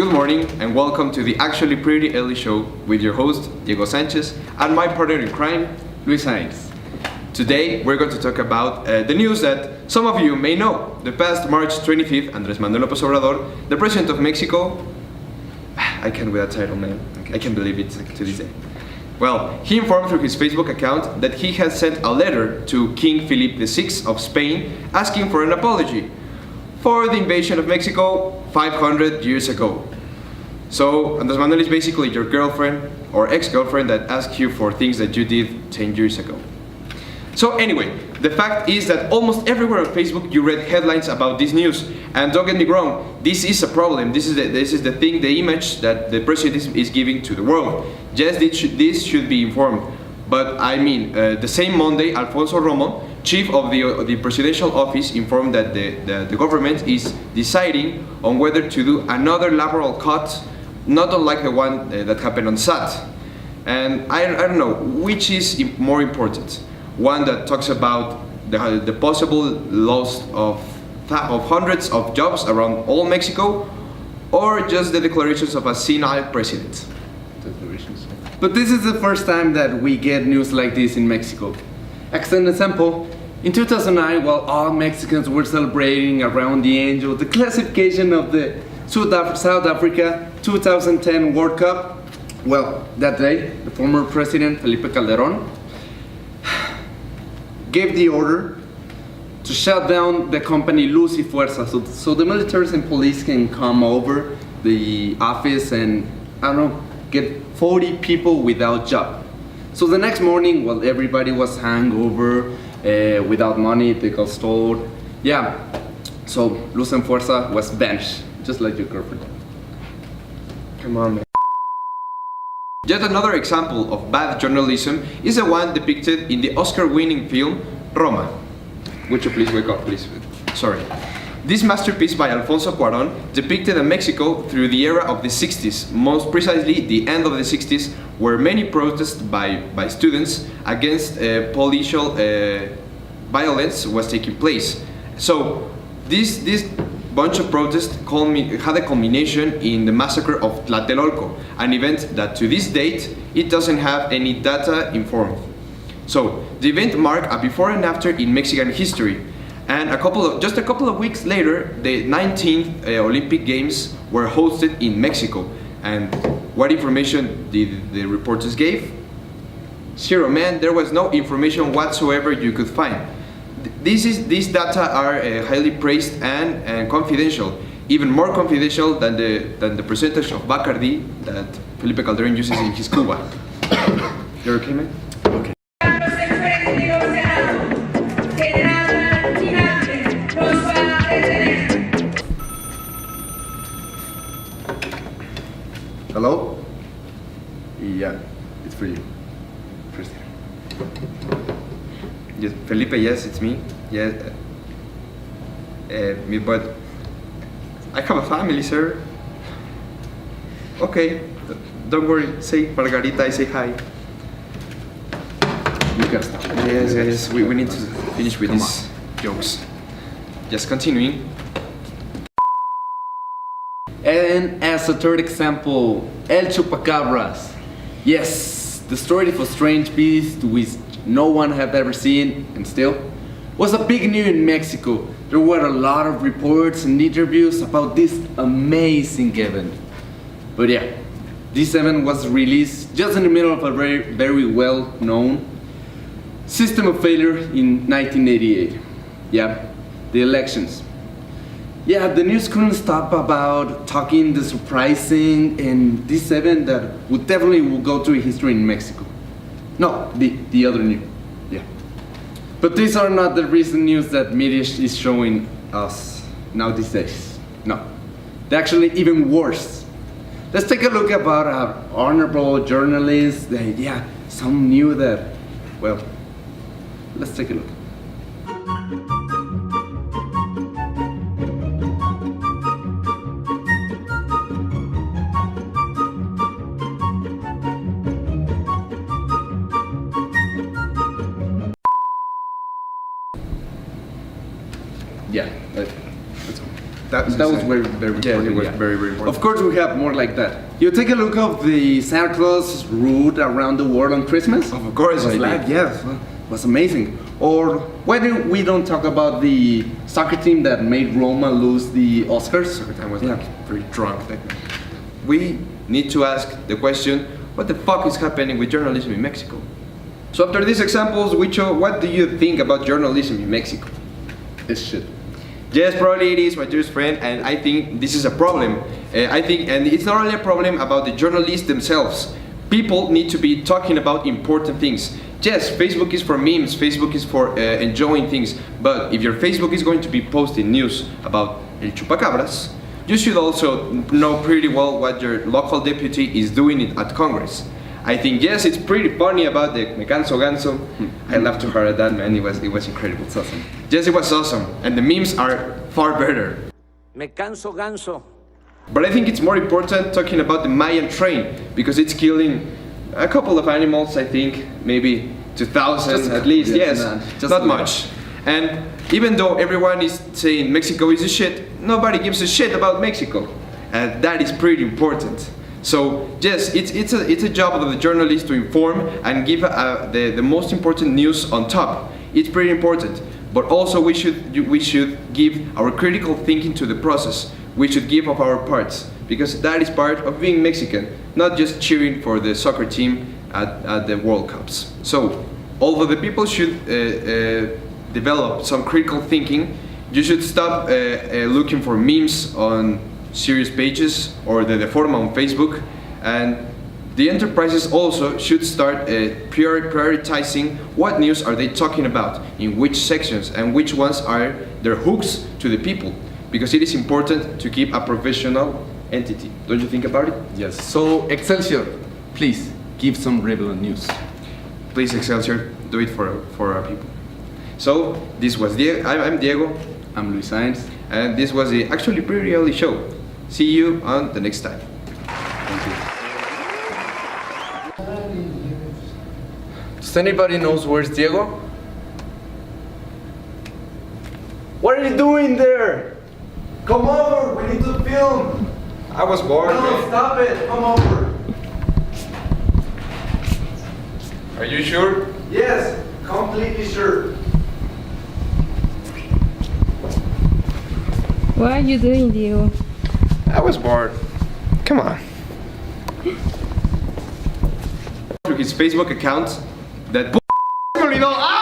Good morning and welcome to the Actually Pretty Early Show with your host, Diego Sanchez, and my partner in crime, Luis Sainz. Today, we're going to talk about the news that some of you may know. The past March 25th, Andrés Manuel López Obrador, the president of Mexico, I can't with that title, man. I can't believe it to this day. Well, he informed through his Facebook account that he had sent a letter to King Philip VI of Spain asking for an apology for the invasion of Mexico 500 years ago. So, Andrés Manuel is basically your girlfriend or ex-girlfriend that asked you for things that you did 10 years ago. So anyway, the fact is that almost everywhere on Facebook you read headlines about this news. And don't get me wrong, this is a problem. This is the thing, the image that the president is giving to the world. Yes, this should be informed. But I mean, the same Monday, Alfonso Romo, chief of the presidential office, informed that the government is deciding on whether to do another lateral cut, not unlike the one that happened on SAT. And I don't know, which is more important? One that talks about the possible loss of hundreds of jobs around all Mexico, or just the declarations of a senile president? Declarations. But this is the first time that we get news like this in Mexico. As an example, in 2009, while all Mexicans were celebrating around the angel the classification of the South Africa 2010 World Cup, well, that day, the former president Felipe Calderón gave the order to shut down the company Luz y Fuerza, so the militaries and police can come over the office and, I don't know, get 40 people without job. So the next morning, while everybody was hungover, without money, they got stolen. Yeah, so Luz y Fuerza was banished, just like your girlfriend. Come on, man. Yet another example of bad journalism is the one depicted in the Oscar-winning film Roma. Would you please wake up, please? Sorry. This masterpiece by Alfonso Cuarón depicted Mexico through the era of the 60s, most precisely the end of the 60s, where many protests by students against policial violence was taking place. So this bunch of protests had a culmination in the massacre of Tlatelolco, an event that to this date it doesn't have any data informed. So the event marked a before and after in Mexican history, and just a couple of weeks later, the 19th Olympic Games were hosted in Mexico. And what information did the reporters give? Zero, man. There was no information whatsoever you could find. These data are highly praised and confidential, even more confidential than the percentage of Bacardi that Felipe Calderón uses in his Cuba. You're okay, man? Okay. Hello? Yeah, it's for you. Yes, Felipe, yes, it's me. Yes, but I have a family, sir. Okay, don't worry. Say Margarita, I say hi. You can stop. Yes, we need to finish with these jokes. Just continuing. And as a third example, El Chupacabras. Yes, the story of a strange beast which no one had ever seen, and still was a big news in Mexico. There were a lot of reports and interviews about this amazing event. But yeah, this event was released just in the middle of a very well-known system of failure in 1988. Yeah, the elections. Yeah, the news couldn't stop about talking the surprising and this event that would definitely go to history in Mexico. No, the other news. Yeah. But these are not the recent news that media is showing us now these days. No, they're actually even worse. Let's take a look about honorable journalists. Some knew that. Well, let's take a look. Yeah, let's go. have to That was say. very, very Yes, important. it was yeah. very, very important. Of course, we have more like that. You take a look of the Santa Claus route around the world on Christmas. Of course I was did. like, yes, was amazing. Or why do we don't talk about the soccer team that made Roma lose the Oscars? I was Yeah. like very drunk. We need to ask the question: what the fuck is happening with journalism in Mexico? So after these examples, Wicho, what do you think about journalism in Mexico? It's shit. Yes, probably it is, my dearest friend, and I think this is a problem. I think, and it's not only a problem about the journalists themselves. People need to be talking about important things. Yes, Facebook is for memes, Facebook is for enjoying things, but if your Facebook is going to be posting news about El Chupacabras, you should also know pretty well what your local deputy is doing at Congress. I think, yes, it's pretty funny about the Me Canso Ganso. I laughed too hard at that, man. It was incredible. It's awesome. Yes, it was awesome, and the memes are far better. Me canso ganso. But I think it's more important talking about the Mayan train because it's killing a couple of animals. I think maybe 2,000 Just a at couple, least. yes, Yes, just not a little. much. And even though everyone is saying Mexico is a shit, nobody gives a shit about Mexico, and that is pretty important. So yes, it's a job of the journalist to inform and give the most important news on top. It's pretty important, but also we should give our critical thinking to the process. We should give of our parts because that is part of being Mexican, not just cheering for the soccer team at the World Cups. So although the people should develop some critical thinking, you should stop looking for memes on serious pages or the Reforma on Facebook, and the enterprises also should start prioritizing what news are they talking about, in which sections, and which ones are their hooks to the people, because it is important to keep a professional entity. Don't you think about it? Yes. So Excelsior, please give some relevant news. Please, Excelsior, do it for our people. So this was Diego. I'm Diego, I'm Luis Sainz. and this was the Actually Pretty Early Show. See you on the next time. Thank you. Does anybody knows where's Diego? What are you doing there? Come over, we need to film. I was bored, No, man. stop it, come over. Are you sure? Yes, completely sure. What are you doing, Diego? I was bored. Come on. Through his Facebook account that me olvidó. ¡Ah!